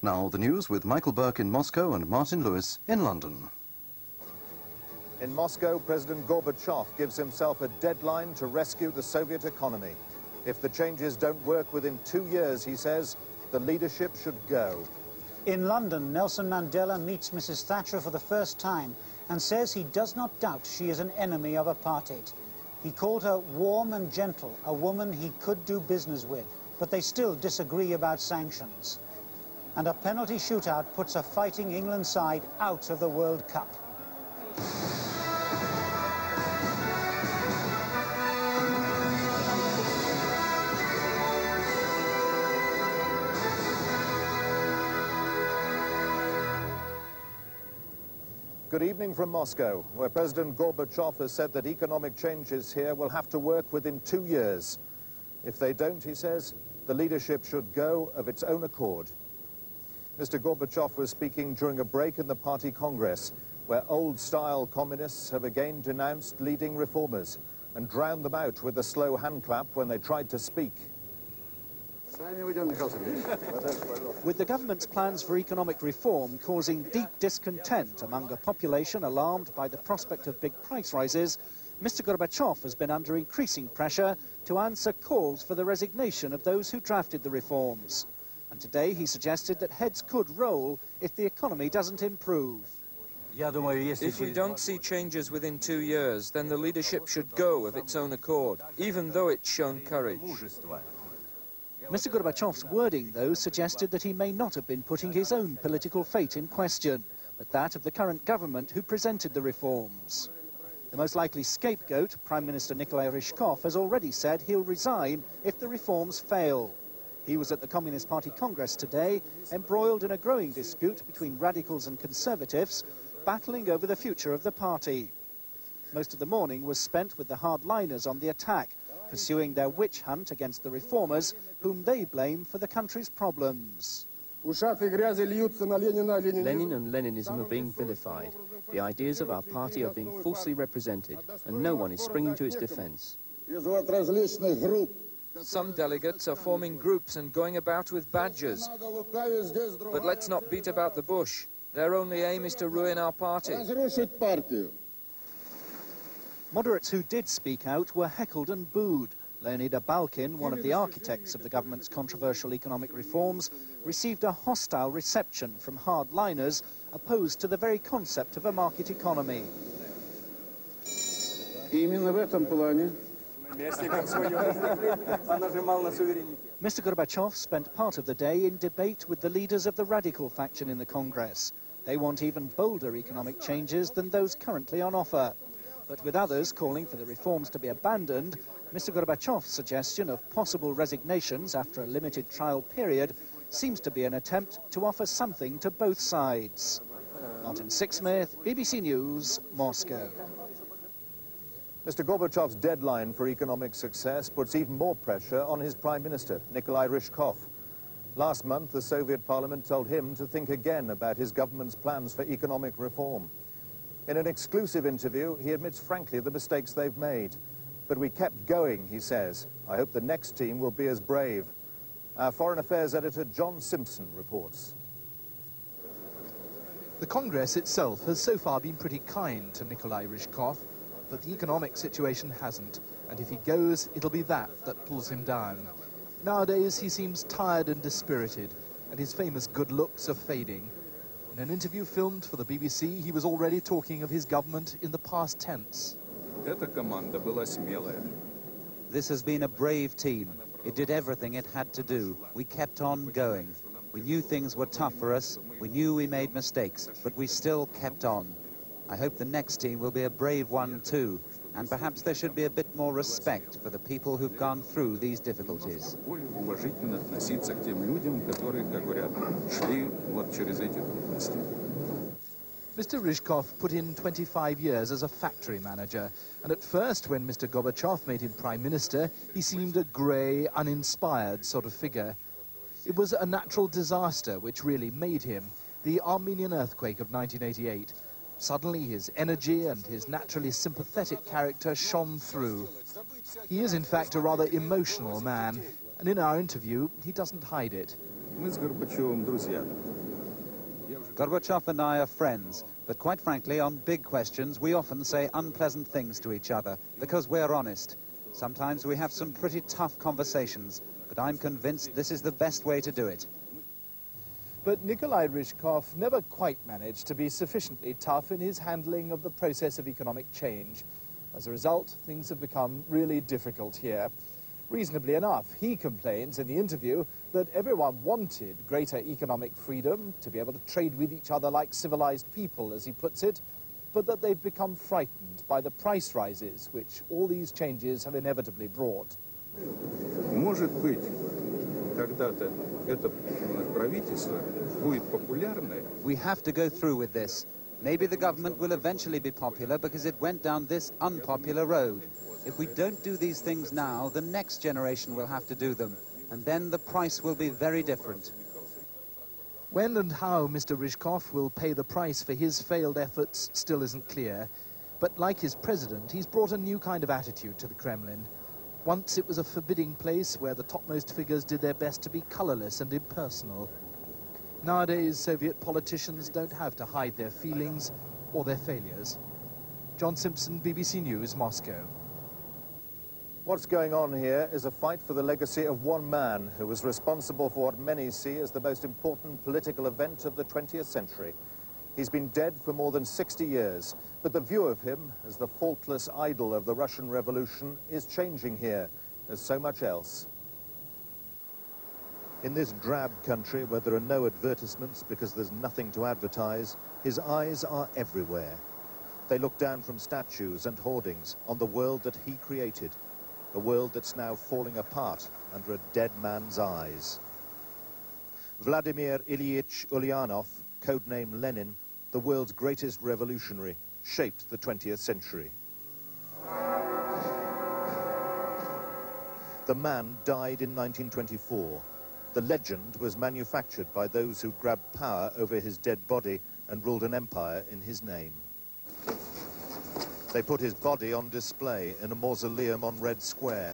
Now the news with Michael Burke in Moscow and Martyn Lewis in London. In Moscow, President Gorbachev gives himself a deadline to rescue the Soviet economy. If the changes don't work within 2 years, he says, the leadership should go. In London, Nelson Mandela meets Mrs. Thatcher for the first time and says he does not doubt she is an enemy of apartheid. He called her warm and gentle, a woman he could do business with, but they still disagree about sanctions. And a penalty shootout puts a fighting England side out of the World Cup. Good evening from Moscow, where President Gorbachev has said that economic changes here will have to work within 2 years. If they don't, he says, the leadership should go of its own accord. Mr. Gorbachev was speaking during a break in the party congress, where old-style communists have again denounced leading reformers and drowned them out with a slow handclap when they tried to speak. With the government's plans for economic reform causing deep discontent among a population alarmed by the prospect of big price rises, Mr. Gorbachev has been under increasing pressure to answer calls for the resignation of those who drafted the reforms. And today he suggested that heads could roll if the economy doesn't improve. If we don't see changes within 2 years, then the leadership should go of its own accord, even though it's shown courage. Mr. Gorbachev's wording, though, suggested that he may not have been putting his own political fate in question, but that of the current government who presented the reforms. The most likely scapegoat, Prime Minister Nikolai Ryzhkov, has already said he'll resign if the reforms fail. He was at the Communist Party Congress today, embroiled in a growing dispute between radicals and conservatives, battling over the future of the party. Most of the morning was spent with the hardliners on the attack, pursuing their witch hunt against the reformers, whom they blame for the country's problems. Lenin and Leninism are being vilified. The ideas of our party are being falsely represented, and no one is springing to its defense. Some delegates are forming groups and going about with badges. But let's not beat about the bush. Their only aim is to ruin our party. Moderates who did speak out were heckled and booed. Leonid Balkin, one of the architects of the government's controversial economic reforms, received a hostile reception from hardliners opposed to the very concept of a market economy. Mr. Gorbachev spent part of the day in debate with the leaders of the radical faction in the Congress. They want even bolder economic changes than those currently on offer. But with others calling for the reforms to be abandoned, Mr. Gorbachev's suggestion of possible resignations after a limited trial period seems to be an attempt to offer something to both sides. Martyn Sixsmith, BBC News, Moscow. Mr. Gorbachev's deadline for economic success puts even more pressure on his Prime Minister, Nikolai Ryzhkov. Last month, the Soviet Parliament told him to think again about his government's plans for economic reform. In an exclusive interview, he admits frankly the mistakes they've made. But we kept going, he says. I hope the next team will be as brave. Our Foreign Affairs editor, John Simpson, reports. The Congress itself has so far been pretty kind to Nikolai Ryzhkov, but the economic situation hasn't. And if he goes, it'll be that pulls him down. Nowadays, he seems tired and dispirited, and his famous good looks are fading. In an interview filmed for the BBC, he was already talking of his government in the past tense. This has been a brave team. It did everything it had to do. We kept on going. We knew things were tough for us. We knew we made mistakes, but we still kept on. I hope the next team will be a brave one too, and perhaps there should be a bit more respect for the people who've gone through these difficulties. Mr. Ryzhkov put in 25 years as a factory manager, and at first, when Mr. Gorbachev made him Prime Minister, he seemed a grey, uninspired sort of figure. It was a natural disaster which really made him, the Armenian earthquake of 1988. Suddenly, his energy and his naturally sympathetic character shone through. He is, in fact, a rather emotional man, and in our interview, he doesn't hide it. Мы с Горбачевым друзья. Gorbachev and I are friends, but quite frankly, on big questions, we often say unpleasant things to each other, because we're honest. Sometimes we have some pretty tough conversations, but I'm convinced this is the best way to do it. But Nikolai Ryzhkov never quite managed to be sufficiently tough in his handling of the process of economic change. As a result, things have become really difficult here. Reasonably enough, he complains in the interview that everyone wanted greater economic freedom, to be able to trade with each other like civilized people, as he puts it, but that they've become frightened by the price rises which all these changes have inevitably brought. Может быть, когда-то это правительство будет популярное. We have to go through with this. Maybe the government will eventually be popular because it went down this unpopular road. If we don't do these things now, the next generation will have to do them, and then the price will be very different. When and how Mr. Ryzhkov will pay the price for his failed efforts still isn't clear. But like his president, he's brought a new kind of attitude to the Kremlin. Once it was a forbidding place where the topmost figures did their best to be colorless and impersonal. Nowadays, Soviet politicians don't have to hide their feelings or their failures. John Simpson, BBC News, Moscow. What's going on here is a fight for the legacy of one man who was responsible for what many see as the most important political event of the 20th century. He's been dead for more than 60 years, but the view of him as the faultless idol of the Russian Revolution is changing here, as so much else. In this drab country where there are no advertisements because there's nothing to advertise, his eyes are everywhere. They look down from statues and hoardings on the world that he created, a world that's now falling apart under a dead man's eyes. Vladimir Ilyich Ulyanov, codename Lenin, the world's greatest revolutionary, shaped the 20th century. The man died in 1924. The legend was manufactured by those who grabbed power over his dead body and ruled an empire in his name. They put his body on display in a mausoleum on Red Square.